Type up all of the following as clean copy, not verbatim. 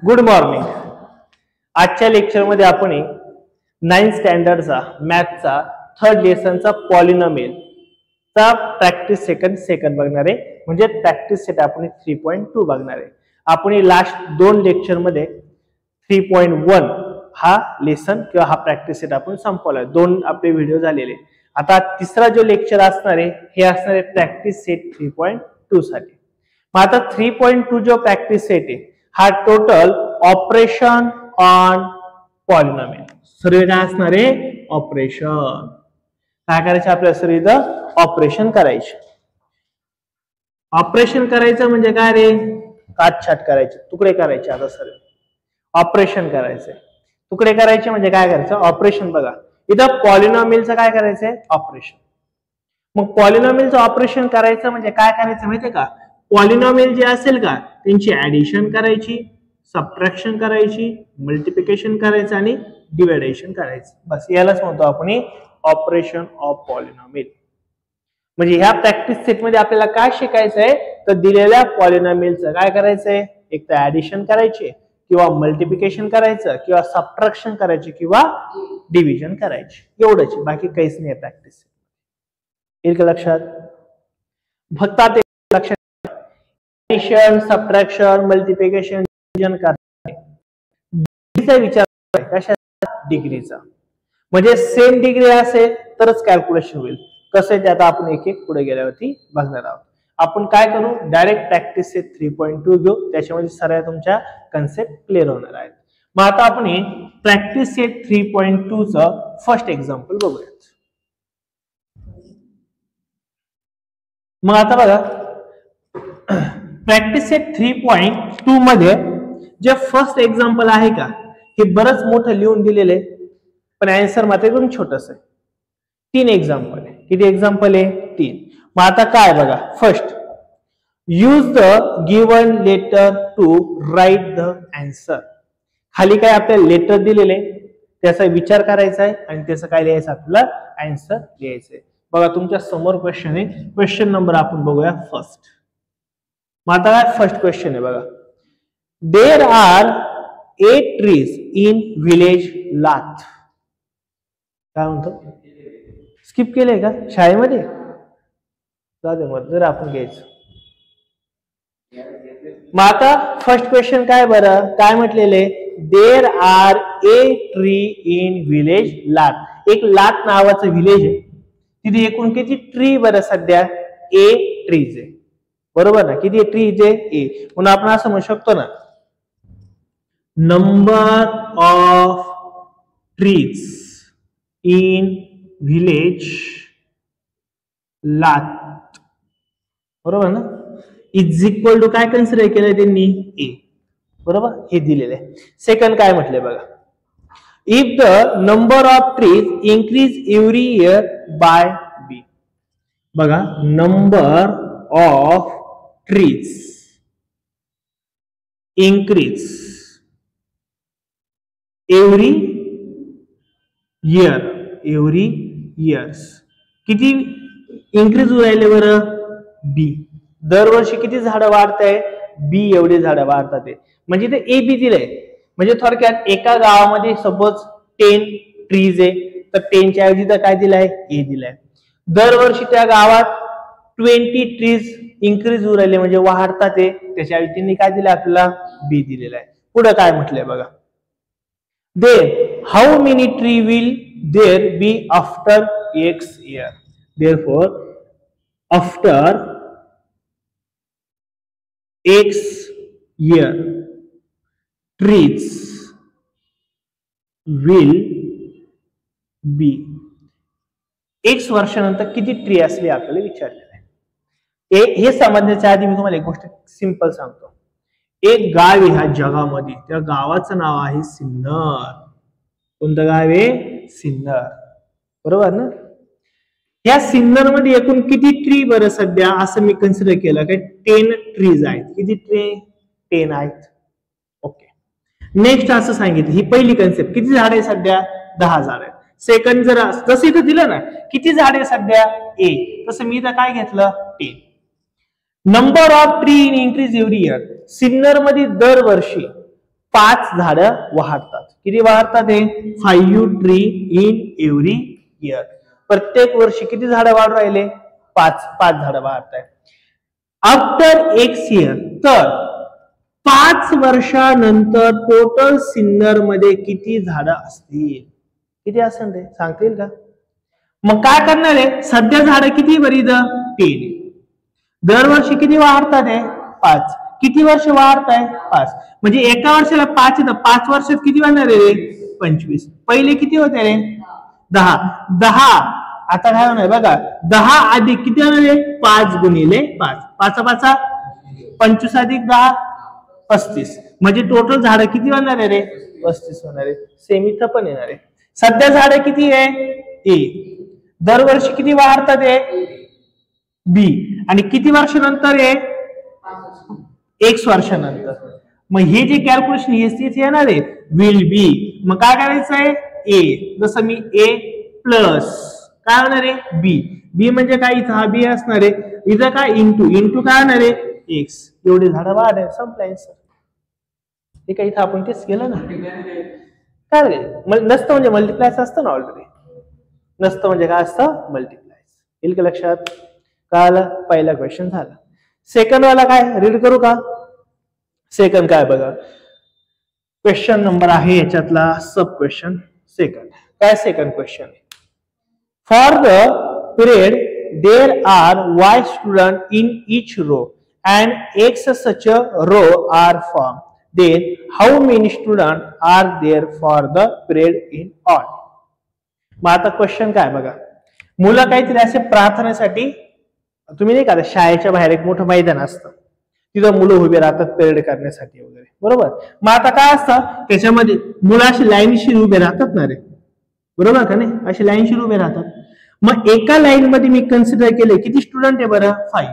Good morning. आजच्या लेक्चरमध्ये आपण 9th स्टँडर्डचा मॅथचा थर्ड लेसनचा पॉलिनॉमियल चा प्रॅक्टिस सेकंड बघणार आहे. म्हणजे प्रॅक्टिस सेट आपण 3.2 बघणार आहे. आपण लास्ट दोन लेक्चरमध्ये 3.1 हा लेसन किंवा हा प्रॅक्टिस सेट आपण संपवलाय. दोन आपले व्हिडिओ झालेले. आता तिसरा जो लेक्चर असणार आहे हे असणार आहे प्रॅक्टिस सेट 3.2 साठी. मग आता 3.2 जो प्रॅक्टिस सेट आहे हा टोटल ऑपरेशन ऑन पॉलिनॉमियल. सर्व काय असणार आहे? ऑपरेशन. काय करायचं आपल्याला? सर्व इथं ऑपरेशन करायचे. ऑपरेशन करायचं म्हणजे काय रे? काटछाट करायचे, तुकडे करायचे. आता सर्व ऑपरेशन करायचे, तुकडे करायचे म्हणजे काय करायचं? ऑपरेशन. बघा इथं पॉलिनॉमियलचं काय करायचंय? ऑपरेशन. मग पॉलिनॉमियलचं ऑपरेशन करायचं म्हणजे काय करायचं माहितीये का? पॉलिनॉमियल जे असेल का त्यांची ऍडिशन करायची, सबट्रॅक्शन करायची, मल्टिप्लिकेशन करायचं आणि डिव्हिडेशन करायचं. बस यालाच म्हणतो आपण ऑपरेशन ऑफ पॉलिनॉमियल. म्हणजे ह्या प्रॅक्टिस सेट मध्ये आपल्याला काय शिकायचंय तर दिलेल्या पॉलिनॉमियलचं काय करायचंय? एक तर ऍडिशन करायचे किंवा मल्टिप्लिकेशन करायचं किंवा सबट्रॅक्शन करायचे किंवा डिव्हिजन करायचे. एवढंच, बाकी काहीच नाही प्रॅक्टिस. येईल का लक्षात? फक्त लक्षात ऍडिशन, सबट्रॅक्शन, मल्टिप्लिकेशन, डिव्हिजन करणे विचार कशा? डिग्रीचा. म्हणजे सेम डिग्री असेल तरच कॅल्क्युलेशन होईल. कसं आहे ते आता आपण एक एक पुढे गेल्यावरती बघणार आहोत. आपण काय करू? डायरेक्ट प्रॅक्टिस सेट 3.2 घेऊ. त्याच्यामध्ये सर्व तुमच्या कन्सेप्ट क्लिअर होणार आहेत. मग आता आपण प्रॅक्टिस सेट 3.2 चं फर्स्ट एक्झाम्पल बघूयात. मग आता बघा प्रॅक्टिस सेट 3.2 मध्ये जे फर्स्ट एक्झाम्पल आहे का हे बरंच मोठं लिहून दिलेले पण आन्सर मात्र एकदम छोटस आहे. 3 एक्झाम्पल आहे. किती एक्झाम्पल आहे? 3. मग आता काय बघा, first use the given letter to write the answer. खाली काय आपल्याला लेटर दिलेले त्याचा विचार करायचा आहे आणि त्याचं काय लिहायचं? आपल्याला आन्सर लिहायचंय. बघा तुमच्या समोर क्वेश्चन आहे. क्वेश्चन नंबर आपण बघूया फर्स्ट. मग आता काय फर्स्ट क्वेश्चन आहे बघा. There are 8 trees in village लाथ. काय म्हणतो? स्किप केलंय का शाळेमध्ये? जाऊ दे मग जर आपण घ्यायचं. मग आता फर्स्ट क्वेश्चन काय बरं? काय म्हटलेले? There are 8 tree in village लाथ. एक लाथ नावाचं विलेज आहे. तिथे एकूण किती ट्री बरं सध्या? 8 ट्रीज आहे. बरोबर ना? किती ट्रीज आहे? 8. म्हणून आपण असं म्हणू शकतो ना number of trees in village लाथ. बरोबर ना? इज इक्वल टू काय कन्सिडर केलंय त्यांनी? ए. बरोबर, हे दिलेलं आहे. सेकंड काय म्हटलंय बघा. If the number of trees increase every year by B. बघा number of trees increase every year, every years. किती इन्क्रीज होऊ राहिले बरं? बी. दरवर्षी किती झाडं वाढत आहे? बी एवढे झाडं वाढतात. म्हणजे ते ए बी दिलंय. म्हणजे थोडक्यात एका गावामध्ये सपोज 10 ट्रीज आहे तर 10 च्या ऐवजी तर काय दिलंय? ए दिलाय. दरवर्षी त्या गावात 20 ट्रीज इन्क्रीज होऊ राहिले म्हणजे वाढतात ते, त्याच्या ऐवजी त्यांनी काय दिलं आपल्याला? बी दिलेला आहे. पुढे काय म्हटलंय बघा. There how many tree will there be after X year. Therefore, after X year, trees will be. X वर्षानंतर किती ट्री असले आपल्याला विचारलेलं आहे. हे समजण्याच्या आधी मी तुम्हाला एक गोष्ट सिंपल सांगतो. एक गाव आहे ह्या जगामध्ये, त्या गावाचं नाव आहे सिन्नर. कोणतं गाव आहे? सिन्नर. बरोबर ना? या सिन्नर मध्ये एकूण किती ट्री बरं सध्या? असं मी कन्सिडर केलं की 10 ट्रीज आहेत. किती ट्री? 10 आहेत. ओके. नेक्स्ट असं सांगितलं, ही पहिली कन्सेप्ट. किती झाड आहे सध्या? 10 झाड आहेत. सेकंड जर जसं इथं दिलं ना किती झाड आहे सध्या? ए. तसं मी इथं काय घेतलं? 10. Number of tree in increase every year. Sinnar मध्ये दरवर्षी 5 झाडं वाढतात. किती वाढतात हे? 5 ट्री इन एव्हरी इयर. प्रत्येक वर्षी किती झाडं वाढ राहिले? 5 झाडं वाढत आहे. आफ्टर एक्स इयर, तर 5 वर्षानंतर टोटल सिन्नर मध्ये किती झाडं असतील? किती असेल ते सांगतील का? मग काय करणार आहे? सध्या झाडं किती बरी? 3. दरवर्षी किती वाढतात आहे? 5. किती वर्ष वाढत आहे? 5. म्हणजे एका वर्षाला 5 येतं. 5 वर्षात किती वाढणार आहे रे? 25. पहिले किती होते रे? 10. आता काय होणार बघा, 10 अधिक किती होणार आहे? 5 गुणिले 5. 5 25 अधिक 10 35. म्हणजे टोटल झाडं किती वाढणार आहे रे? 35 होणार आहे. सेम इथं पण येणार आहे. सध्या झाडं किती आहे? ए. दरवर्षी किती वाढतात आहे? बी. आणि किती वर्षानंतर आहे? X वर्षानंतर. मग हे जे कॅल्क्युलेशन इथे येणार आहे विल बी. मग काय करायचं आहे? ए. जसं मी ए प्लस काय होणार आहे? बी. बी म्हणजे काय? इथं हा बी असणार आहे. इथं काय? इंटू काय होणार आहे? एक्स. एवढी झाडं वाढ आहे. संपलाय सर. हे काय इथं आपण तेच केलं ना. काय रे? नसतं म्हणजे मल्टिप्लायच असतं ना ऑलरेडी. नसतं म्हणजे काय असतं? मल्टिप्लायच. येईल का लक्षात? कळालं? पहिला क्वेश्चन झाला. सेकंड वाला काय रीड करू का? सेकंड काय बघा, क्वेश्चन नंबर आहे याच्यातला सब क्वेश्चन सेकंड. काय second question? For the period there are y student in each row and x such a row are formed, then how many students are there for the period in all? मग आता question काय बघा, मुलं काहीतरी असे प्रार्थनेसाठी, तुम्ही नाही का शाळेच्या बाहेर एक मोठं मैदान असतं, तिथं मुलं उभे राहतात परेड करण्यासाठी वगैरे, बरोबर. मग आता काय असतं त्याच्यामध्ये, मुलं अशी लाईनशीर उभे राहतात ना रे, बरोबर का नाही, अशी लाईनशीर उभे राहतात. मग एका लाईन मध्ये मी कन्सिडर केले किती स्टुडंट आहे बरं? 5.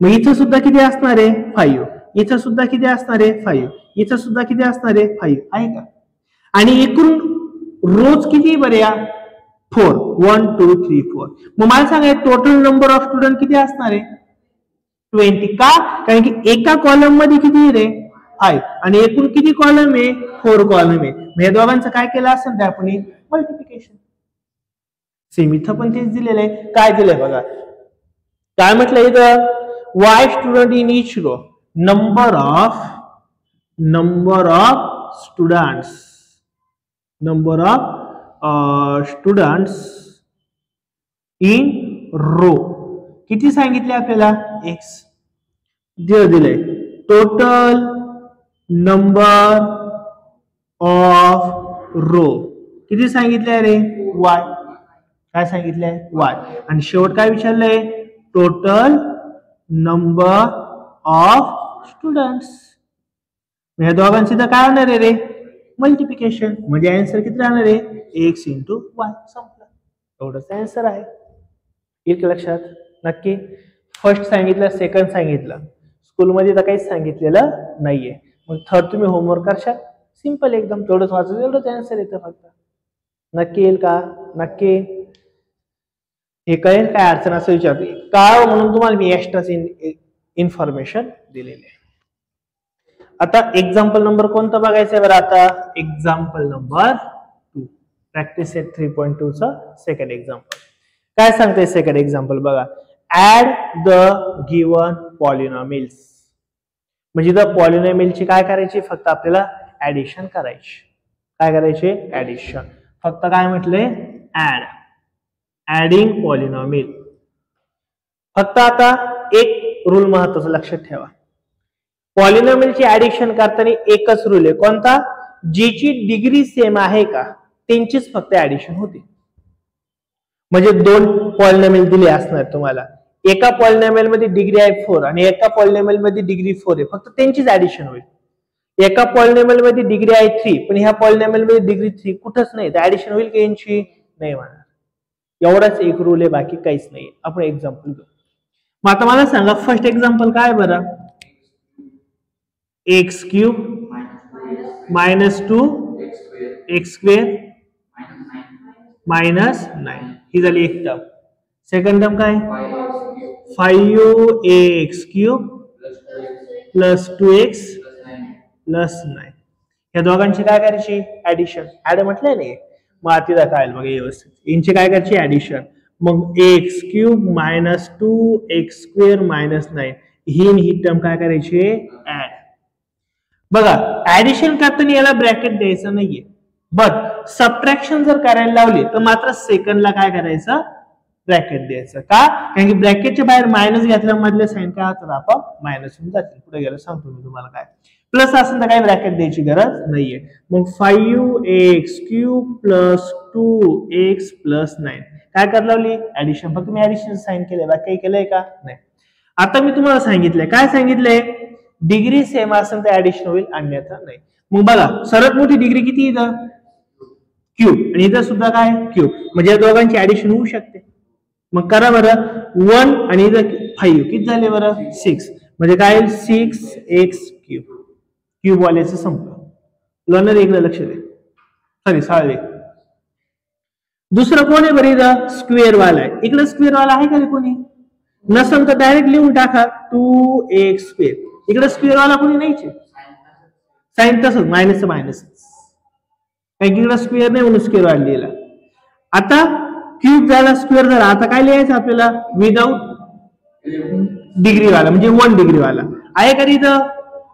मग इथं सुद्धा किती असणार आहे? 5. इथं सुद्धा किती असणार आहे? 5. इथं सुद्धा किती असणार आहे? 5 आहे का. आणि एकूण रोज किती बरे या? 4. 1 2 3 4. मग मला सांगा टोटल नंबर ऑफ स्टुडंट किती असणार आहे? 20. का? कारण की एका कॉलम मध्ये किती रे? 5. आणि एकूण किती कॉलम आहे? 4 कॉलम आहे. मग या दोघांचं काय केलं असेल ते आपण मल्टिप्लिकेशन. सेम इथं पण तेच दिलेलं आहे. काय दिलंय बघा, काय म्हटलं इथं? y student in each row, number of students in row किती सांगितले आपल्याला? x. दिलंय टोटल नंबर ऑफ रो किती सांगितले रे? y. काय सांगितलंय? y. आणि शेवट काय विचारलंय? Total number of students. या दोघांची तर काय होणार आहे रे? मल्टिप्लिकेशन. म्हणजे आन्सर किती राहणार आहे? x into y. संपलं. एवढंच आन्सर आहे. एक लक्षात नक्की. फर्स्ट सांगितलं, सेकंड सांगितलं, स्कूलमध्ये तर काहीच सांगितलेलं नाहीये. मग थर्ड तुम्ही होमवर्क करशाल, सिंपल एकदम, तेवढंच वाचायचं, एवढंच आन्सर येतं फक्त. नक्की येईल का? नक्की हे कळेल. काय अडचण असं विचारते का म्हणून तुम्हाला मी एक्स्ट्रा इन्फॉर्मेशन दिलेली आहे. आता एक्झाम्पल नंबर कोणतं बघायचंय बरं? आता एक्झाम्पल नंबर 2, प्रॅक्टिस सेट 3.2 चा सेकंड एक्झाम्पल. काय सांगते सेकंड एक्झाम्पल बघा, ऍड द गिवन पॉलिनॉमिल्स. म्हणजे द पॉलिनॉमिलची काय करायची? फक्त आपल्याला ऍडिशन करायची. काय करायचे? ऍडिशन. फक्त काय म्हटलंय? Add, adding polynomial. फक्त आता एक रूल महत्वाचा लक्षात ठेवा, पॉलिनॉमिलची ऍडिशन करताना एकच रूल आहे. कोणता? जीची डिग्री सेम आहे का त्यांचीच फक्त ऍडिशन होते. म्हणजे 2 पॉलिनॉमिल दिले असणार तुम्हाला, एका पॉलिनॉमिल मध्ये डिग्री आहे 4 आणि एका पॉलिनॉमिल मध्ये डिग्री 4 आहे, फक्त त्यांचीच ऍडिशन होईल. एका पॉलिनॉमिल मध्ये डिग्री आहे 3 पण ह्या पॉलिनॉमिल मध्ये डिग्री 3 कुठंच नाही, तर ऍडिशन होईल की यांची? नाही होणार. एवढाच एक रूल आहे, बाकी काहीच नाही. आपण एक्झाम्पल घेऊ. मग आता मला सांगा फर्स्ट एक्झाम्पल काय बरं? X cube minus 2 x square minus 9. ही झाली एक टर्म. सेकंड टर्म काय? 5x cube plus 2x plus 9 या दोघांची काय करायची ऍडिशन ऍड म्हटलंय नाही मग आता काय बघा व्यवस्थित यांची काय करायची ऍडिशन मग x cube minus 2x² minus 9 ही टर्म काय करायची ऍड बघा ऍडिशन करताना याला ब्रॅकेट द्यायचं नाहीये बट सबट्रॅक्शन जर करायला लावली तर मात्र सेकंडला काय करायचं ब्रॅकेट द्यायचं का कारण की ब्रॅकेटच्या बाहेर मायनस घेतल्या मधले साइन काय होतात आपोआप मायनस होऊन जातील पुढे गेलं सांगतो मी तुम्हाला काय प्लस असेल तर काही ब्रॅकेट द्यायची गरज नाहीये मग 5x³ प्लस 2x प्लस 9 काय कर लावली ऍडिशन फक्त मी ऍडिशन साइन केलंय बाकी काही केलंय का नाही आता मी तुम्हाला सांगितलंय काय सांगितलंय डिग्री सेम असेल तर ऍडिशन होईल अन्यथा नाही मग बघा सर्वात मोठी डिग्री किती इथं क्यूब आणि इथं सुद्धा काय क्यूब म्हणजे या दोघांची ऍडिशन होऊ शकते मग करा बरं 1 आणि इथं 5 किती झाले बरं 6 म्हणजे काय 6x³ क्यूब वाल्याचं संपलं लर्नर इकडे लक्ष दे सॉरी साळवे दुसरं कोण आहे बरं इथं स्क्वेअर वाला आहे इकडे स्क्वेअर वाला आहे का कोणी नसेल तर डायरेक्ट लिहून टाका 2x² इकडे स्क्वेअर वाला कोणी नाहीचे साइन तसंच मायनस मायनस कारण की इकडे स्क्वेअर नाही म्हणून स्क्वेअर वाला लिहिला आता क्यूब झाला स्क्वेअर झाला आता काय लिहायचं आपल्याला विदाउट डिग्री वाला म्हणजे 1 डिग्री वाला आहे का इथं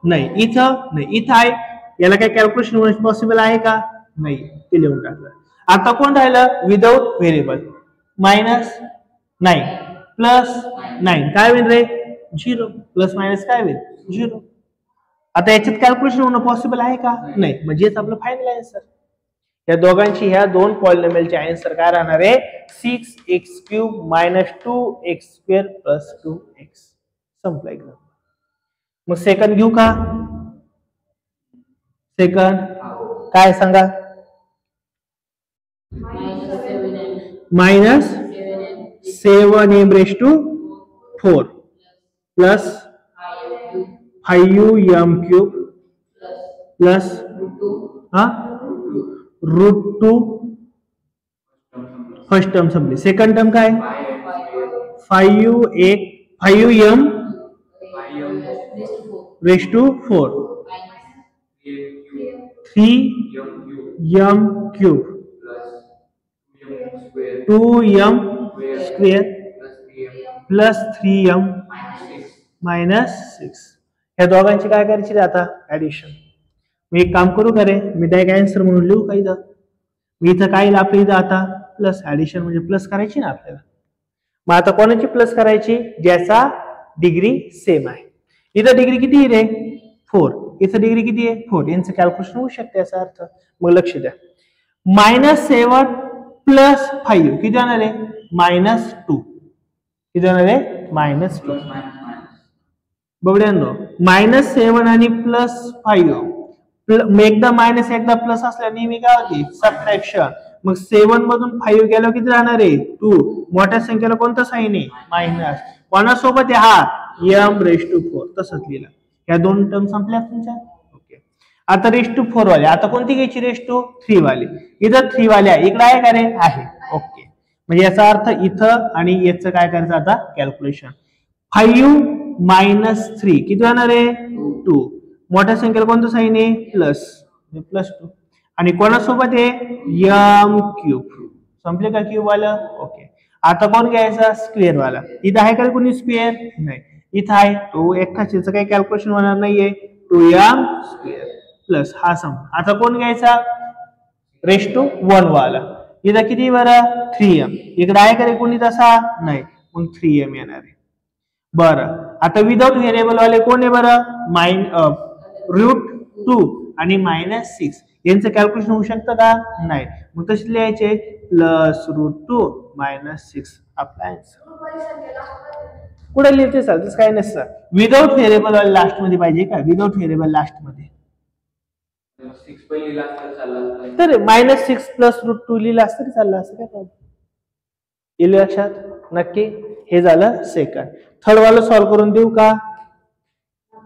नाही इथं नाही इथं आहे याला काय कॅल्क्युलेशन पॉसिबल आहे का नाही ते लिहून टाकलं आता कोण राहिलं विदाउट व्हेरिएबल मायनस 9 प्लस 9 काय होईल रे 0 प्लस मायनस काय होईल 0 आता याच्यात कॅल्क्युलेशन होणं पॉसिबल आहे का नाही म्हणजेच आपलं फायनल आन्सर या दोघांची ह्या दोन पॉलिनॉमियलचे आन्सर काय राहणार आहे 6x³ minus 2x² plus 2x संपलं एकदम मग सेकंड घेऊ का सेकंड काय सांगा minus 7m⁴ plus 5m³ plus √2 first term संपली सेकंड टर्म काय 5m⁴ 3m³ 2m² plus 3m minus 6 या दोघांची काय करायची आता ऍडिशन मी एक काम करू का रे मी डायरेक्ट आन्सर म्हणून लिहू का इथं मी इथं काय आपल्या इथं आता प्लस ऍडिशन म्हणजे प्लस करायची ना आपल्याला मग आता कोणाची प्लस करायची ज्याचा डिग्री सेम आहे इथं डिग्री किती रे 4 इथं डिग्री किती आहे 4 यांचं कॅल्क्युलेशन होऊ शकते याचा अर्थ मग लक्ष द्या -7 प्लस 5 किती जाणार आहे -2 किती जाणार आहे -2 बघड्यांनो -7 आणि +5 एकदा मायनस एकदा प्लस असल्या नेहमी काय होती सबट्रॅक्शन मग 7 मधून 5 गेलो किती राहणार आहे 2 मोठ्या संख्येला कोणतं साइन आहे मायनस कोणासोबत आहे हा m⁴ तसंच लिहिलं या दोन टर्म संपल्या तुमच्या ओके आता ⁴ वाले आता कोणती घ्यायची ⁻3 वाली इथं 3 वाले आहे इकडे आहे का रे आहे ओके म्हणजे याचा अर्थ इथं आणि याचं काय करायचं आता कॅल्क्युलेशन 5 - 3 किती होणार आहे 2 मोठ्या संख्येला कोणतं साइन आहे +2 आणि कोणासोबत आहे m³ संपले का क्यूब वाला ओके आता कोण घ्यायचा स्क्वेअर वाला इथं आहे का कोणी स्क्वेअर नाही इथं आहे तो एकाच काही कॅल्क्युलेशन होणार नाहीये 2m² प्लस हा सम आता कोण घ्यायचा ⁻1 वाला इथं किती बरं 3m इकडे आहे का कोणी तसा नाही मग 3m येणार आहे बरं आता विदाउट व्हेरिएबल वाले कोण आहे बरं √2 आणि -6 यांचं कॅल्क्युलेशन होऊ शकतं का नाही मग तसे लिहायचे +√2 -6 आपला आन्सर कुठे लिहिते सर तसं काय नसतं विदाउट व्हेरिएबल वाले लास्ट मध्ये पाहिजे का विदाउट व्हेरिएबल लास्ट मध्ये तर -6 + √2 लिहिलं असतं तरी चाललं असतं काय प्रॉब्लेम येईल लक्षात नक्की हे झालं सेकंड थर्ड वाला सॉल्व्ह करून देऊ का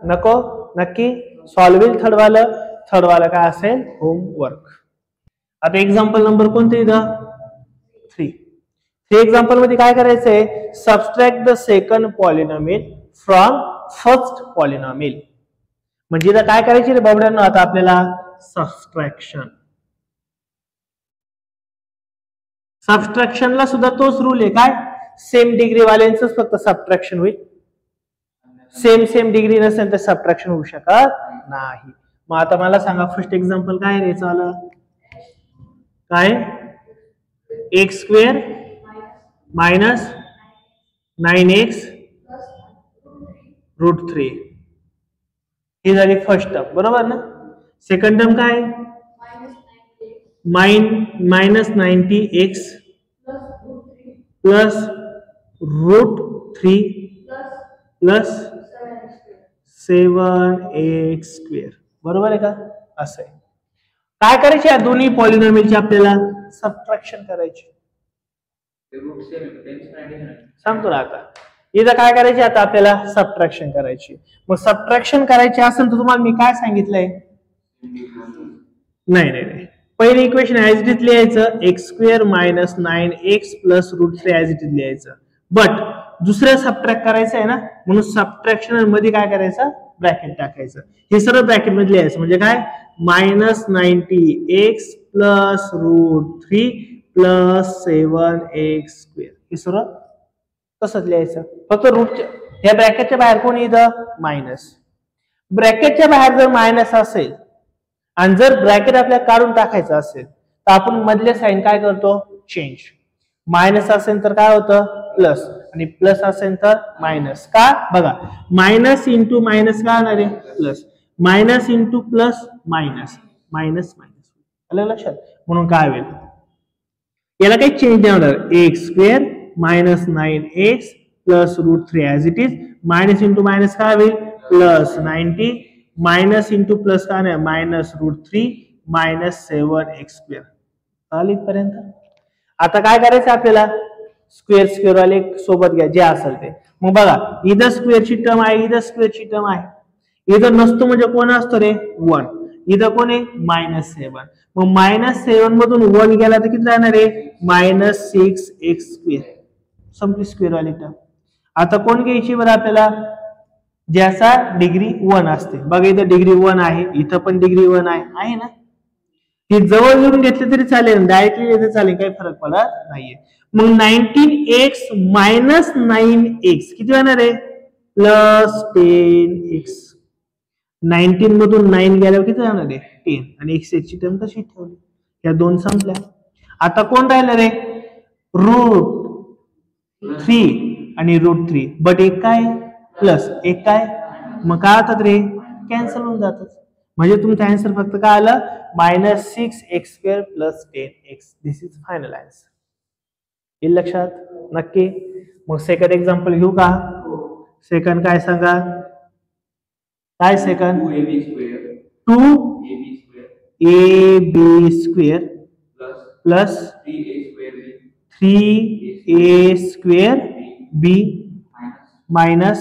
नको नक्की सॉल्व्ह होईल थर्ड वाला काय असेल होमवर्क आता एक्झाम्पल नंबर कोणते इथं 3 एक्झाम्पल मध्ये काय करायचंय subtract the second polynomial from first polynomial म्हणजे इथं काय करायची रे बाबड्यांनो आता आपल्याला सबट्रॅक्शन. सबट्रॅक्शनला सुद्धा तोच रूल आहे, काय सेम डिग्री वाल्यांच फक्त सबट्रॅक्शन होईल, सेम डिग्री नसेल तर सबट्रॅक्शन होऊ शकत नाही. मग आता मला सांगा फर्स्ट एक्झाम्पल काय रे चालू काय एक्स स्क्वेअर मायनस 9x √3 ही झाली फर्स्ट टर्म बरोबर ना. सेकंड टर्म काय minus 90x plus √3 plus 7x² बरोबर आहे का. असं आहे. काय करायचे या दोन्ही पॉलिनॉमियलची आपल्याला सबट्रॅक्शन करायची. सांगतो ना आता इथं काय करायचे आता आपल्याला सबट्रॅक्शन करायची. मग सबट्रॅक्शन करायची असेल तर तुम्हाला मी काय सांगितलंय नाही पहिले इक्वेशन ऍज इट इज लिहायचं x square minus 9x plus √3 as it is लिहायचं. बट दुसरं सबट्रॅक्ट करायचं आहे ना म्हणून सबट्रॅक्शन मध्ये काय करायचं ब्रॅकेट टाकायचं. हे सर्व ब्रॅकेट मध्ये लिहायचं म्हणजे काय minus 90x plus √3 plus 7x² हे सर्व तसंच लिहायचं. फक्त रूटच्या या ब्रॅकेटच्या बाहेर कोण येतं मायनस. ब्रॅकेटच्या बाहेर जर मायनस असेल आणि जर ब्रॅकेट आपल्याला काढून टाकायचं असेल तर आपण मधले साईन काय करतो चेंज. मायनस असेल तर काय होतं प्लस आणि प्लस असेल तर मायनस. का बघा मायनस इंटू मायनस काय होणार आहे plus, minus into plus minus minus minus. आलं लक्षात. म्हणून काय होईल याला काही चेंज नाही होणार. X square minus 9x plus √3 as it is minus into minus काय होईल प्लस 90 मायनस इंटू प्लस काय नाही मायनस √3 मायनस 7x². आलं इथपर्यंत. आता काय करायचं आपल्याला स्क्वेअर वाले सोबत घ्या जे असेल ते. मग बघा इथं स्क्वेअरची टर्म आहे इथं स्क्वेअरची टर्म आहे. इथं नसतो म्हणजे कोण असतो रे 1. इथं कोण आहे -7. मग -7 मधून 1 गेला तर किती राहणार आहे -6x². संपली स्क्वेअर वाली टर्म. आता कोण घ्यायची बरं आपल्याला ज्याचा डिग्री 1 असते. बघा इथं डिग्री 1 आहे इथं पण डिग्री 1 आहे ना. हे जवळ येऊन घेतले तरी चालेल डायरेक्टली येते चालेल काही फरक पडत नाहीये. मग 19x मायनस 9x किती होणार आहे प्लस 10x. 19 मधून 9 गेल्यावर किती जाणार आहे 10 आणि x ची टर्म तशी ठेवली. या दोन संपल्या. आता कोण राहिलं रे √3 आणि √3 बट एक काय प्लस एक काय मग काय होतात रे कॅन्सल होऊन जातात. म्हणजे तुमचा आन्सर फक्त काय आलं -6x² plus 10x. This is final answer. येईल लक्षात नक्की. मग सेकंड एक्झाम्पल घेऊ का. सेकंड काय सांगा काय second 2ab² plus 3a²b minus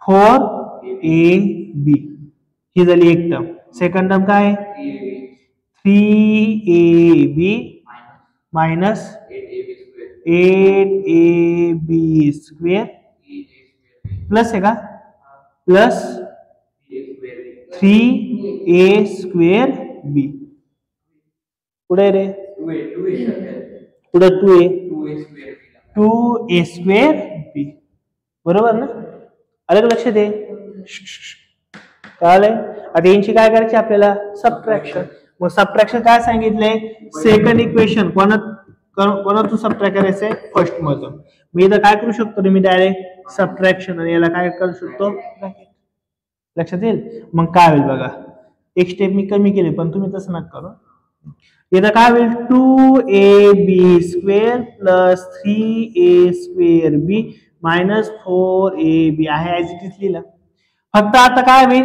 4ab ही झाली एक टर्म. सेकंड टर्म काय 3ab मायनस 8ab² प्लस आहे का प्लस 3a²b. पुढे रे पुढे 2a²b बरोबर ना. आलं लक्षात आहे कळालंय. आता यांची काय करायची आपल्याला सबट्रॅक्शन. मग सबट्रॅक्शन काय सांगितलंय सेकंड इक्वेशन कोणातून सबट्रॅक्ट करायचंय फर्स्ट मधून. मी इथं काय करू शकतो मी डायरेक्ट सबट्रॅक्शन आणि याला काय करू शकतो लक्षात येईल. मग काय होईल बघा एक स्टेप मी कमी केली पण तुम्ही तसं नका करू. इथं काय होईल 2ab² plus 3a²b minus 4ab आहे ऍज इट इज लिहिलं. फक्त आता काय होईल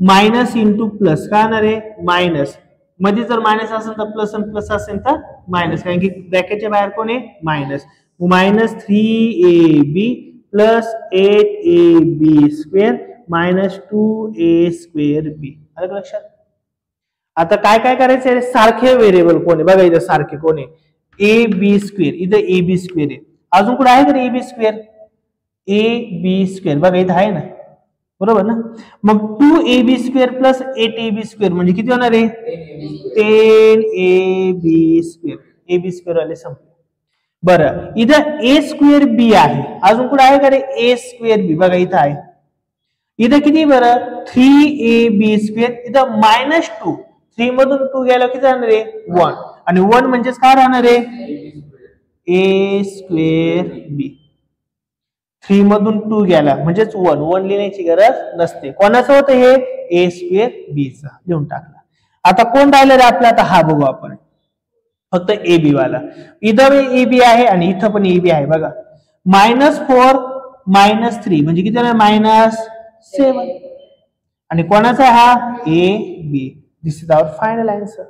मायनस इंटू प्लस काय होणार आहे मायनस मध्ये जर मायनस असेल तर प्लस आणि प्लस असेल तर मायनस कारण की ब्रॅकेटच्या बाहेर कोण आहे minus. Minus 3ab plus 8ab² minus 2a²b. आलं लक्षात. आता काय काय करायचं सारखे व्हेरिएबल कोण आहे बघा इथं सारखे कोण आहे ab². इथं ab² आहे. अजून कुठे आहे का ab²? ab² बघा इथं आहे ना बरोबर ना. मग 2ab² प्लस 8ab² म्हणजे किती होणार आहे 10ab². ab² आले संपले. बरं इथं a²b आहे, अजून कुठे आहे का रे a²b? बघा इथं आहे. इथं किती बरं 3ab². इथं -2, 3 मधून 2 गेला किती राहणार आहे 1, आणि 1 म्हणजेच काय राहणार आहे a²b. 3 मधून 2 गेला म्हणजेच 1, 1 लिहिण्याची गरज नसते. कोणाचं होतं हे a²b चा, लिहून टाकला. आता कोण राहिलं रे आपलं, आता हा बघू आपण, फक्त ab वाला. इथं ab आहे आणि इथं पण ab आहे. बघा -4 -3 म्हणजे किती आहे -7, आणि कोणाचा हा ab. This is our final answer.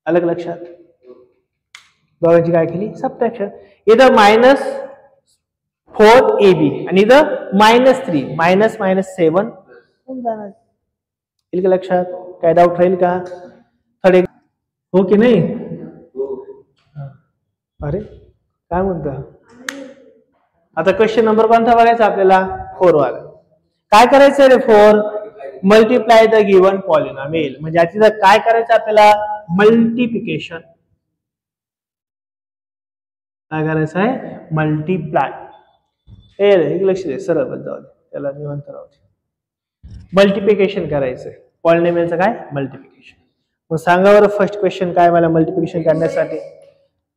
अलग लक्षात. दोघांची काय केली सबट्रॅक्शन. इथं -4ab आणि इथं -3, -7 होऊन जाणार. येईल का लक्षात? काय डाऊट राहील का? थोडे हो की नाही? अरे काय म्हणता? आता क्वेश्चन नंबर कोणता बघायचा आपल्याला 4 वाला. काय करायचं रे 4? Multiply the given polynomial. म्हणजे आता काय करायचं आपल्याला मल्टिप्लिकेशन. काय करायचं आहे मल्टिप्लाय. एक लक्ष दे, सरळ बद्दल त्याला निवांत राहू दे. मल्टिप्लिकेशन करायचंय पॉलिनॉमियलचं. काय मल्टिप्लिकेशन. मग सांगा बरं फर्स्ट क्वेश्चन काय मला मल्टिप्लिकेशन करण्यासाठी.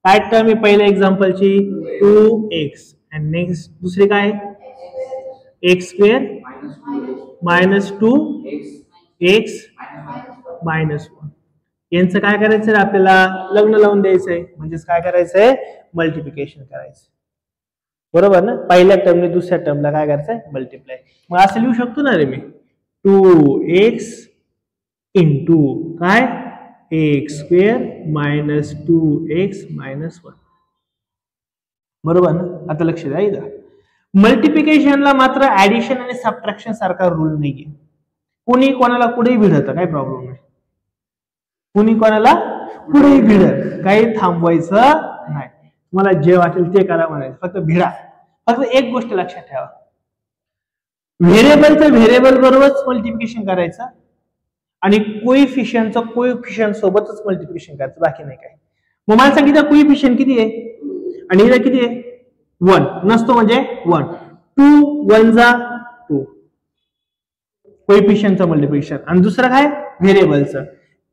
काय टर्म मी पहिल्या एक्झाम्पलची 2x आणि नेक्स्ट दुसरी काय x² -2x -1. यांचं काय करायचंय आपल्याला लग्न लावून द्यायचंय. म्हणजेच काय करायचंय मल्टिप्लिकेशन करायचं. बरोबर ना. पहिल्या टर्मने दुसऱ्या टर्मला काय करायचंय मल्टिप्लाय. मग असं लिहू शकतो ना रे मी 2x इंटू काय x² -2x -1. बरोबर ना. आता लक्ष द्या इथं मल्टिप्लिकेशनला मात्र ऍडिशन आणि सबट्रॅक्शन सारखा रूल नाहीये. कोणी कोणाला कुठेही भिडत, काही प्रॉब्लेम नाही. कुणी कोणाला कुठेही भिडत, काही थांबवायचं नाही. तुम्हाला जे वाटेल ते करा म्हणायचं, फक्त भिडा. फक्त एक गोष्ट लक्षात ठेवा, व्हेरिएबलचं व्हेरिएबल बरोबरच मल्टिप्लिकेशन करायचं आणि कोइफिशियंटचं कोइफिशियंट सोबतच मल्टिप्लिकेशन करायचं, बाकी नाही काय. मग मला सांगितलं कोइफिशियंट किती आहे आणि इथं किती आहे 1 नसतो म्हणजे 1. 2 1 जा 2 कोइफिशियंटचं मल्टिप्लिकेशन. आणि दुसरं काय व्हेरिएबलचं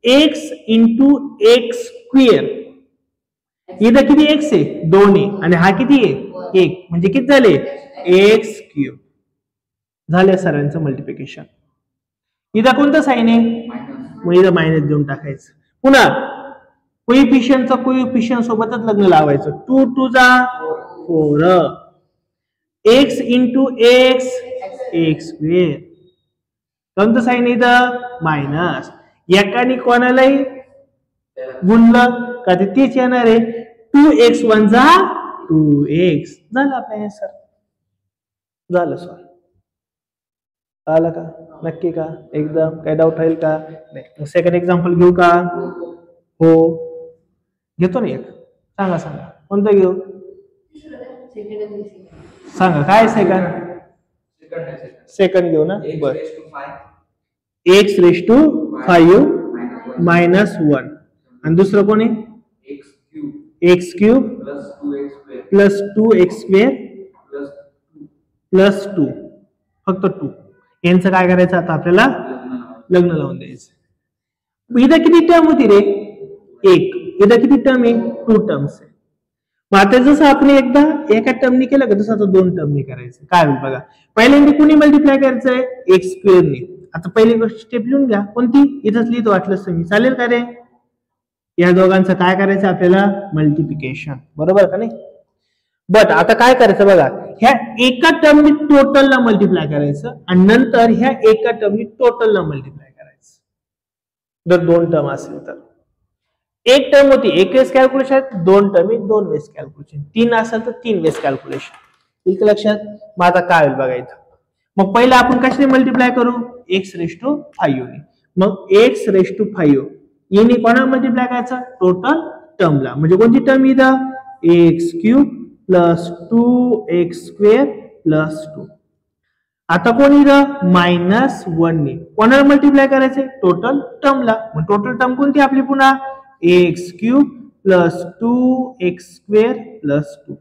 x इंटू x². इथं किती x आहे 2 आहे आणि हा किती आहे 1 म्हणजे किती झाले x³ झाले सर्वांचं मल्टिप्लिकेशन. इथं कोणतं साइन आहे मग इथं मायनस देऊन टाकायचं. पुन्हा कोइफिशियंटचं कोइफिशियंट सोबतच लग्न लावायचं. 2 2 जा 4 x इंटू x x². कोणतं साइन इथं मायनस. एकाने कोणालाही गुणलं का ते तेच येणार आहे. 2x 1 जा 2x झालं आपलं आन्सर. झालं सॉल्व. आलं का? नक्की का? एकदम काय डाऊट राहील का? नाही. सेकंड एक्झाम्पल घेऊ का? हो घेतो ना एक. सांगा सांगा कोणतं घेऊ? सांगा काय सेकंड घेऊ ना. बर x⁵ -1 आणि दुसरं कोण आहे x³ प्लस 2x² प्लस 2 फक्त 2. यांचं काय करायचं आता आपल्याला लग्न लावून द्यायचं. इथं किती टर्म होती रे 1. इथं किती टर्म आहे 2 टर्म्स आहे. मग आता जसं आपण एकदा एका टर्मनी केलं का तसं आता 2 टर्मनी करायचं. काय होईल बघा. पहिल्यांदा कुणी मल्टिप्लाय करायचंय x² ने. आता पहिली गोष्ट स्टेप लिहून घ्या. कोणती? इथंच लिहितो वाटलंच तुम्ही. चालेल का रे? या दोघांचं काय करायचं आपल्याला मल्टिप्लिकेशन. बरोबर का नाही? बट आता काय करायचं बघा. ह्या एका टर्मनी टोटलला मल्टिप्लाय करायचं आणि नंतर ह्या एका टर्मनी टोटलला मल्टिप्लाय करायचं. जर 2 टर्म असेल तर एक टर्म होती 1 वेळेस कॅल्क्युलेशन, 2 टर्म 2 वेळेस कॅल्क्युलेशन, 3 असेल तर 3 वेळेस कॅल्क्युलेशन. ठीक लक्षात. मग आता काय होईल बघायचं. मग पहिलं आपण कशाने मल्टिप्लाय करू x⁵ ने. मग x⁵ याने कोणाला मल्टिप्लाय करायचं टोटल टर्मला. म्हणजे कोणती टर्म इथं x³ प्लस 2x² प्लस 2. आता कोण इथं -1 ने कोणाला मल्टिप्लाय करायचे टोटल टर्मला. मग टोटल टर्म कोणती आपली पुन्हा x³ + 2x² + 2.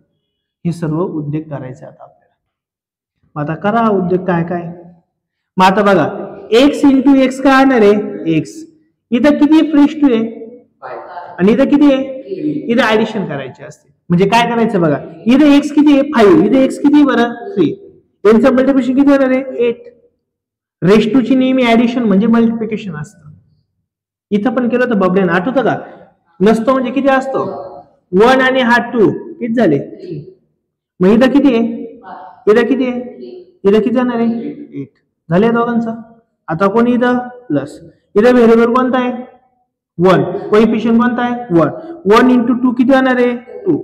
हे सर्व उद्योग करायचे आता आपल्याला. मग आता करा उद्योग काय काय. मग आता बघा x × x काय येणार आहे x. इथं किती फ्रेश टू आहे आणि इथं किती आहे इथं ऍडिशन करायचे असते. म्हणजे काय करायचं बघा इथं x किती आहे 5 इथं x किती बरं 3. यांचं मल्टिप्लिकेशन किती होणार आहे 8. रेश टू ची नेहमी ऍडिशन म्हणजे मल्टिप्लिकेशन असतं. इथं पण केलं तर बबड्यानं आठवतं का नसतो म्हणजे किती असतो 1 आणि हा 2 किती झाले 3. मग इथं किती आहे इथं किती आहे इथं किती जाणार आहे 8 झाले दोघांचं. आता कोणी इथं प्लस इथं व्हेरिएबल कोणता आहे 1 कोएफिशियंट कोणता आहे 1 1 × 2 किती येणार आहे 2.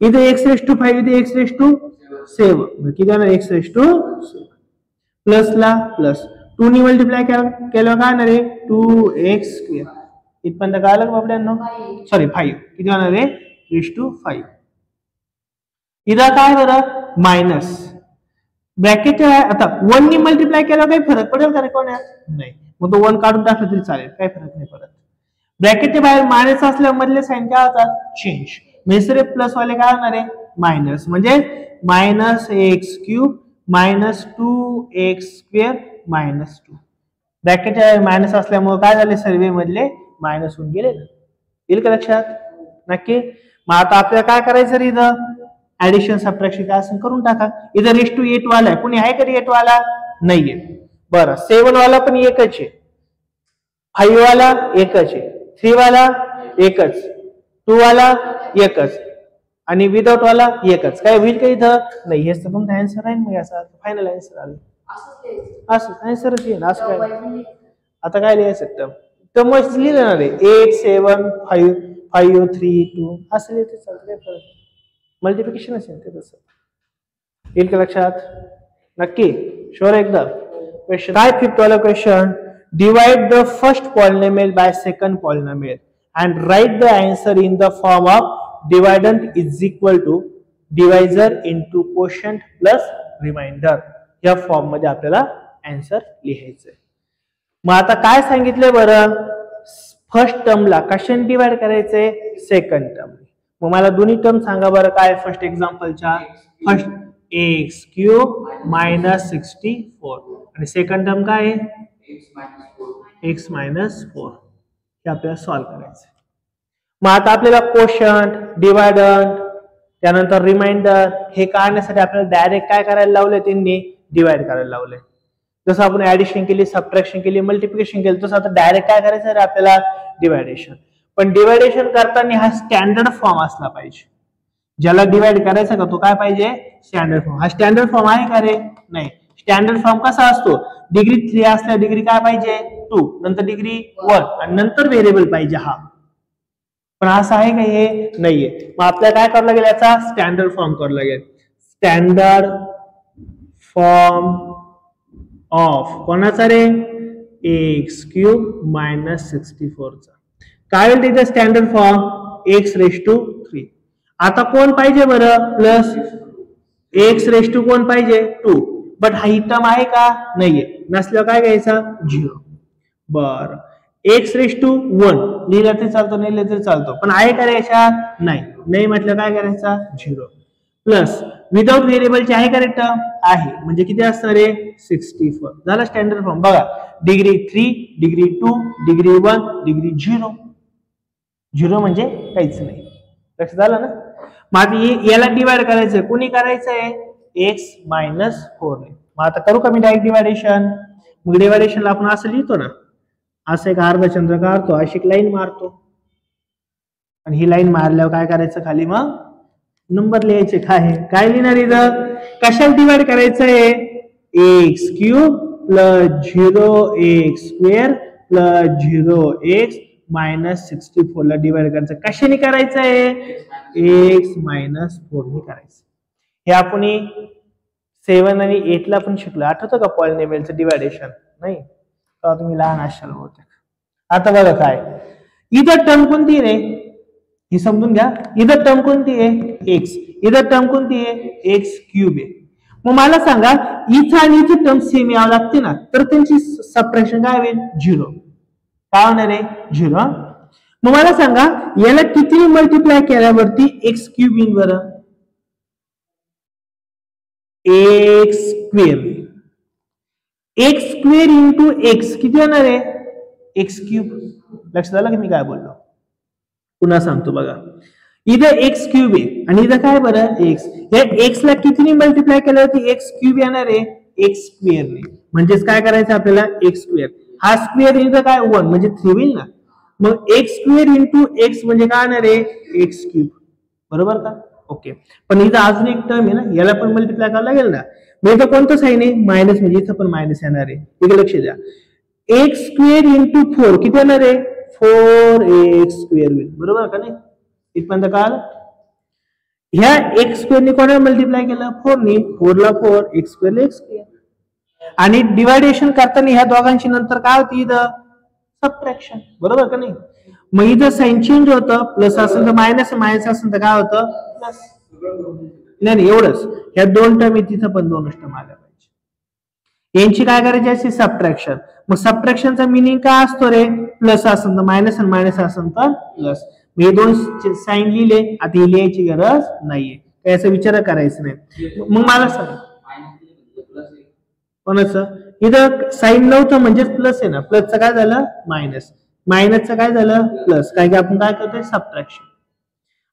इथे x⁵5 इथे x⁷7 किती येणार x⁷7 प्लस ला प्लस 2 ने मल्टिप्लाय केलं काय येणार आहे 2x². इथपर्यंत काय आलं बाबड्यांनो सॉरी 5 किती येणार आहे (5). इथं काय बरं मायनस ब्रॅकेट आता 1 ने मल्टिप्लाय केलं काही फरक पडेल का रे कोणा नाही. मग तो 1 काढून टाकलं तरी चालेल काही फरक नाही पडत. ब्रॅकेटच्या बाहेर मायनस असल्यावर मधले साइन काय होतात चेंज. म्हणजे प्लस वाले काय होणार आहे मायनस म्हणजे -x³ - 2x² - 2. ब्रॅकेटच्या मायनस असल्यामुळे काय झाले सर्वे मधले मायनस होऊन गेले. येईल का लक्षात नक्की. मग आता आपल्याला काय करायचं रे इथं ऍडिशन सबट्रॅक्शन काय असं करून टाका. इथं रेश टू 8 वाला आहे कोणी आहे कधी 8 वाला नाहीये. बरं 7 वाला पण एकच आहे 5 वाला एकच आहे 3 वाला एकच 2 वाला एकच आणि विदाउट वाला एकच. काय होईल का इथं नाही. हेच तर तुमचा आन्सर आहे. मग याचा फायनल आन्सर आले असं आन्सरच येईल असं काय. आता काय लिहायचं तर मग लिहिलं रे 8 7 5 5 3 2 असं लिहिते चालतं. मल्टिप्लिकेशन असेल ते तसं येईल का लक्षात नक्की शुअर एकदम. क्वेश्चन काय 5th वाला question divide the first polynomial by second polynomial and write the answer in the form of dividend is equal to divisor into quotient plus remainder. या फॉर्म मध्ये आपल्याला आन्सर लिहायचंय. मग आता काय सांगितलंय बरं फर्स्ट टर्मला कशाने डिवाइड करायचंय सेकंड टर्म. मग मला दोन्ही टर्म सांगा बरं काय फर्स्ट एक्झाम्पलच्या फर्स्ट x³ - 64 आणि सेकंड टर्म काय आहे x - 4. हे आपल्याला सॉल्व्ह करायचं. मग आता आपल्याला कोशंट डिवायडंट त्यानंतर रिमाइंडर हे काढण्यासाठी आपल्याला डायरेक्ट काय करायला लावले त्यांनी डिवाइड करायला लावले. जसं आपण ऍडिशन केली सबट्रॅक्शन केली मल्टिप्लिकेशन केलं तसं आता डायरेक्ट काय करायचं रे आपल्याला डिवायडेशन. पण डिवायडेशन करताना हा स्टँडर्ड फॉर्म असला पाहिजे. ज्याला डिवाइड करायचा का तो काय पाहिजे स्टँडर्ड फॉर्म. हा स्टँडर्ड फॉर्म आहे का रे नाही. स्टँडर्ड फॉर्म कसा असतो डिग्री 3 असल्या डिग्री काय पाहिजे 2 नंतर डिग्री 1 आणि नंतर व्हेरिएबल पाहिजे हा. पण असं आहे का हे नाहीये. मग आपल्याला काय करावं लागेल याचा स्टँडर्ड फॉर्म करावं लागेल. स्टँडर्ड फॉर्म ऑफ कोणाचा रे x³ - 64 चा. काय होईल तिथे स्टँडर्ड फॉर्म x⁻3. आता कोण पाहिजे बरं प्लस x⁻2 कोण पाहिजे 2. बट हा ही टर्म आहे का नाहीये नसल्यावर काय घ्यायचा 0. बर x⁻1 लिहिलं तरी चालतो नाही लिहिलं तरी चालतो पण आहे का रे याच्यात नाही म्हटलं काय करायचा 0 प्लस विदाउट व्हेरिएबलचे आहे का रे टर्म आहे म्हणजे किती असणार आहे 64. झाला स्टँडर्ड फॉर्म. बघा डिग्री 3 डिग्री 2 डिग्री 1 डिग्री 0 म्हणजे काहीच नाही. लक्षात आलं ना. मग याला डिवाइड करायचंय कोणी करायचंय x - 4 ने. मग आता करू का मी डायरेक्ट डिवायडेशन. मग डिवायडेशनला आपण असं लिहितो ना असं एक अर्धचंद्र काढतो अशी एक लाईन मारतो आणि ही लाईन मारल्यावर काय करायचं खाली मग नंबर लिहायचे. काय लिहिणार इथं कशाला डिवाइड करायचंय x³ + 0x² + 0x - 64 ला डिवाइड करायचं. कशाने करायचंय x - 4 ने करायचं. हे आपण 7 आणि 8 ला पण शिकलो आठवतं का पॉलिनोमियलचं डिवायडेशन नाही का तुम्ही लहान असाल बहुतेक. आता बघा काय इथं टर्म कोणती रे हे समजून घ्या. इथं टर्म कोणती आहे x इथं टर्म कोणती आहे x³ आहे. मग मला सांगा इथं आणि इथं टर्म सेम यावं लागते ना, तर त्यांची सबट्रॅक्शन काय होईल? 0. काय होणार आहे? 0. मग मला सांगा याला किती मल्टिप्लाय केल्यावरती एक्स क्यूब येईल बरं? X square. X square into x किती होणार आहे? X cube. लक्षात आलं की मी काय बोललो? पुन्हा सांगतो बघा. इथं एक्स क्यूब आहे आणि इथं काय बरं? एक्स. या एक्स ला कितीने मल्टिप्लाय केल्यावरती एक्स क्यूब येणार आहे? एक्स स्क्वेअरने. म्हणजेच काय करायचं आपल्याला? X square. हा स्क्वेअर इथं काय 1 म्हणजे 3 होईल ना. मग एक्स स्क्वेअर इंटू एक्स म्हणजे काय येणार आहे? X cube. बरोबर का? ओके. पण इथं अजून एक टर्म आहे ना, याला पण मल्टिप्लाय करावं लागेल ना. मग इथं कोणतं साईन आहे? मायनस, म्हणजे इथं पण मायनस येणार आहे. इकडे लक्ष द्या. एक्स स्क्वेअर इंटू 4 किती येणार आहे? 4x स्क्वेअर होईल. बरोबर का नाही? इथपर्यंत कळालं? ह्या एक्स स्क्वेअरने कोणाला मल्टिप्लाय केलं? 4 ने. 4 ला 4, एक्स स्क्वेअर एक्स स्क्वेअर. आणि डिवायडेशन करताना ह्या दोघांची नंतर काय होती? इथं सबट्रॅक्शन. बरोबर का नाही? मग इथं साइन चेंज होतं. प्लस असेल तर मायनस, मायनस असेल तर काय होतं? प्लस. नाही एवढंच. ह्या दोन टर्म तिथं पण दोनच टर्म आल्या पाहिजे. यांची काय करायची असते? सबट्रॅक्शन. मग सबट्रॅक्शनचा मिनिंग काय असतो रे? प्लस असेल तर मायनस आणि मायनस असेल तर प्लस. हे दोन साइन लिहिले. आता ही लिहायची गरज नाहीये, याचा विचार करायचा नाही. मग मला सांग कोणाचं? इथं साइन नव्हतं म्हणजेच प्लस आहे ना. प्लसचं काय झालं? मायनस. मायनसचं काय झालं? प्लस. काय की आपण काय करतोय? सबट्रॅक्शन.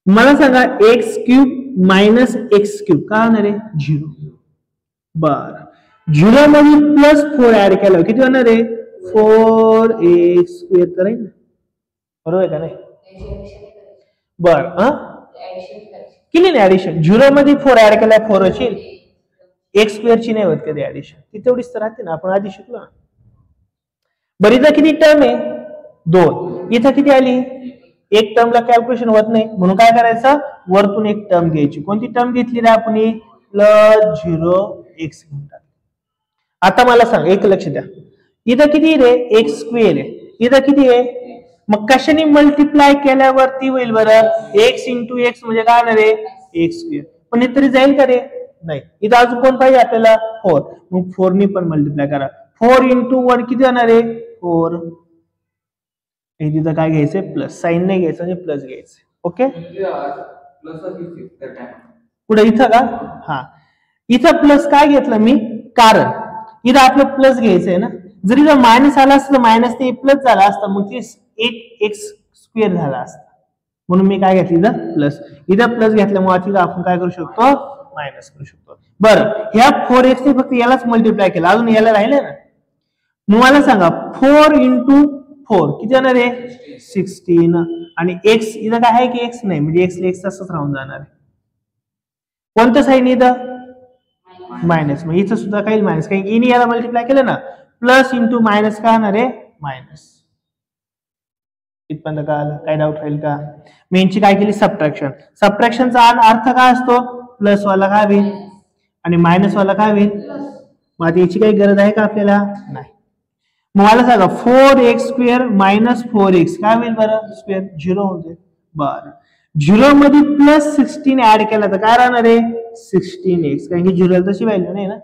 मला सांगा x cube minus x cube काय होणार आहे? 0. बर. 0 मध्ये प्लस 4 ऍड केलं किती होणार आहे? 4x स्क्वेअर करेल. बरोबर आहे का नाही? बर. केली नाही ऍडिशन. 0 मध्ये 4 ऍड केला 4 असेल. एक्स स्क्वेअरची नाही होत कधी ऍडिशन. ती तेवढीच तर राहते ना, आपण आधी शिकलो ना. बरं इथं किती टर्म आहे? 2. इथं किती आली? एक टर्मला कॅल्क्युलेशन होत नाही, म्हणून काय करायचं? वरतून एक टर्म घ्यायची. कोणती टर्म घेतली रे आपण? प्लस 0x घेऊन टाक. आता मला सांग, एक लक्ष द्या. इथं किती रे? एक्स स्क्वेअर आहे. इथं किती आहे? मग कशाने मल्टिप्लाय केल्यावरती होईल बरं? एक्स इंटू एक्स म्हणजे काय होणार आहे? X square. पण हे तरी जाईल का रे? नाही. इथं अजून कोण पाहिजे आपल्याला? 4. मग 4 ने पण मल्टिप्लाय करा. 4 इंटू 1 किती होणार आहे? 4. हे तिथं काय घ्यायचंय? प्लस. साइन नाही घ्यायचं म्हणजे प्लस घ्यायचं. ओके. पुढे इथं का? हा. इथं प्लस काय घेतलं मी? कारण इथं आपलं प्लस घ्यायचंय ना. जर इथं मायनस आला असतं तर मायनस ते प्लस झाला असतं, मग ते 8x स्क्वेअर झाला असता. म्हणून मी काय घेतलं? इथं प्लस. इथं प्लस घेतल्यामुळे तिथं आपण काय करू शकतो? मायनस करू शकतो. बरं, ह्या 4x ने फक्त यालाच मल्टिप्लाय केलं, अजून याला राहिलं ना. मग मला सांगा 4 इंटू 4 किती येणार आहे? 16. आणि एक्स इथं काय आहे की एक्स नाही, म्हणजे एक्स एक्स तसंच राहून जाणार आहे. कोणतं साईन इथं? मायनस. मग इथं सुद्धा काही मायनस, काही इनी याला मल्टिप्लाय केलं ना. प्लस इंटू मायनस काय होणार आहे? मायनस. इथपर्यंत कळालं? काय डाऊट राहील का? मेनची काय केली? सबट्रॅक्शन. सबट्रॅक्शनचा अर्थ काय असतो? प्लस वाला काय होईल आणि मायनस वाला काय होईल. मग आता याची काही गरज आहे का आपल्याला? नाही. मग मला सांगा 4x स्क्वेअर मायनस 4x काय होईल बरं? स्क्वेअर 0 होऊन जाईल. बरं, 0 मध्ये प्लस 16 ऍड केला तर काय राहणार आहे? 16x. कारण की 0 तशी व्हॅल्यू नाही ना.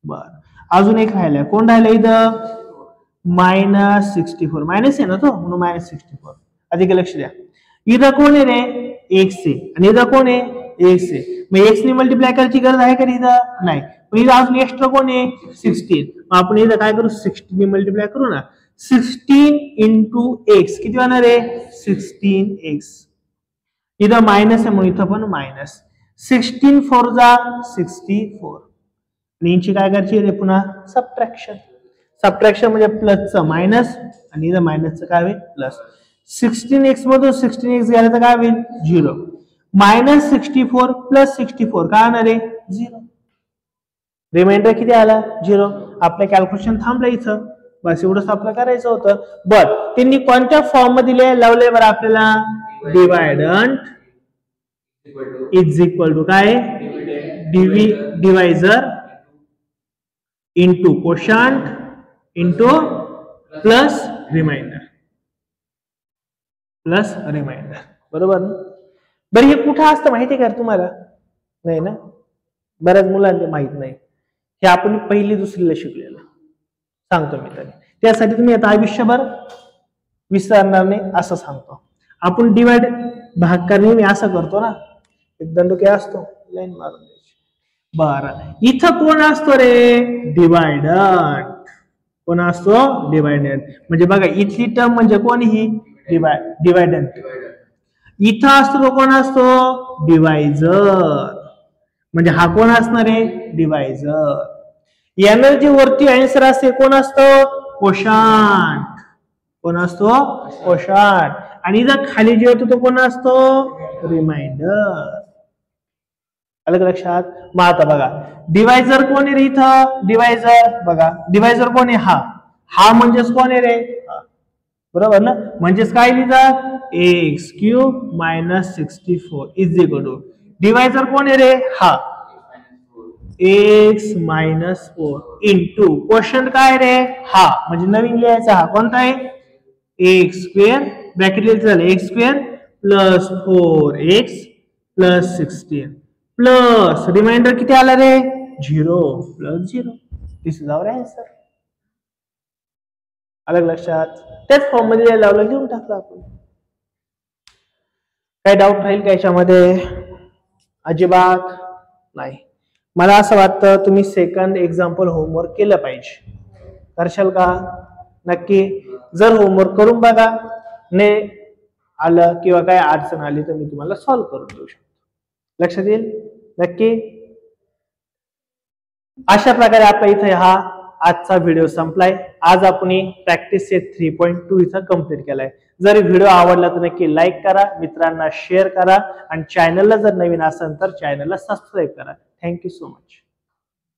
बरं, अजून एक राहिलाय. कोण राहिलं इथं? मायनस 64. मायनस आहे ना तो, म्हणून मायनस 64. अधिक लक्ष द्या. इथं कोण आहे रे? एक्स आहे. आणि इथं कोण आहे? एक्स आहे. मग एक्स ने मल्टिप्लाय करायची गरज आहे का इथं? नाही. पण इथं अजून एक्स्ट्रा कोण आहे? 16. मग आपण इथं काय करू? 16 ने मल्टिप्लाय करू ना. 16 इंटू एक्स किती होणार आहे? 16x. इथं मायनस आहे म्हणून इथं पण मायनस. 16 4 जा 64. आणि यांची काय करायची रे? पुन्हा सबट्रॅक्शन. सबट्रॅक्शन म्हणजे प्लसचं मायनस आणि इथं मायनसचं काय होईल? प्लस. 16x मधून 16x गेलं तर काय होईल? 0. मायनस 64 प्लस 64 काय होणार आहे? 0. रिमाइंडर किती आला? 0. आपलं कॅल्क्युलेशन थांबलं इथं. बस एवढंच आपलं करायचं होतं. बर, त्यांनी कोणत्या फॉर्म मध्ये लावले बरं आपल्याला? डिवायडंट इज इक्वल टू काय? Divisor into quotient into plus remainder. Plus remainder. बरोबर ना? बरं, हे कुठं असतं माहिती का तुम्हाला? नाही ना. बऱ्याच मुलांना ते माहित नाही. हे आपण पहिली दुसरीला शिकलेलं सांगतो मी तरी. त्यासाठी तुम्ही आता आयुष्यभर विसरणार नाही असं सांगतो. आपण डिवाइड भाग नेहमी असं करतो ना, एक दंडुके असतो लाईन मारून द्यायची. बरं, इथं कोण असतो रे? डिवायडंट. कोण असतो? डिवायडंट. म्हणजे बघा इथली टर्म म्हणजे कोण? ही डिवायडंट. इथं असतो तो कोण असतो? डिवायझर. म्हणजे हा कोण असणार आहे? डिवायझर. एनर्जी वरती आन्सर असते कोण असतो? कोशांट. कोण असतो? कोशांट. आणि इथं खाली जे होतो तो कोण असतो? रिमाइंडर. अलग लक्षात. मग आता बघा डिवायझर कोण आहे रे इथं? डिवायझर बघा, डिवायझर कोण आहे? हा म्हणजेच कोण आहे रे? बरोबर ना. म्हणजेच काय लिहितात? x³ - 64 is equal to divisor कोण आहे रे? हा x - 4 इंटू क्वेश्चन काय रे? हा म्हणजे नवीन लिहायचा हा कोणता आहे? x² ब्रॅकेट लिहायचं झालं x² + 4x + 16 प्लस रिमाइंडर किती आला रे? 0 + 0. दिस इज आवर आन्सर. अलग लक्षात. त्याच फॉर्म मध्ये लावलं, लिहून टाकलं आपण. काय डाऊट राहील का याच्यामध्ये? अजिबात नाही. मला असं वाटतं तुम्ही सेकंड एक्झाम्पल होमवर्क केलं पाहिजे. करशाल का? नक्की. जर होमवर्क करून बघा, ने आलं किंवा काय अडचण आली तर मी तुम्हाला सॉल्व्ह करून देऊ शकतो. लक्षात येईल नक्की. अशा प्रकारे आपला इथे हा आजचा व्हिडिओ संपलाय. आज आपण प्रॅक्टिस सेट 3.2 इथं कंप्लीट केलाय. जर व्हिडिओ आवडला तर नक्की लाईक करा, मित्रांना शेअर करा आणि चॅनलला जर नवीन असेल तर चॅनलला सबस्क्राईब करा. Thank you so much.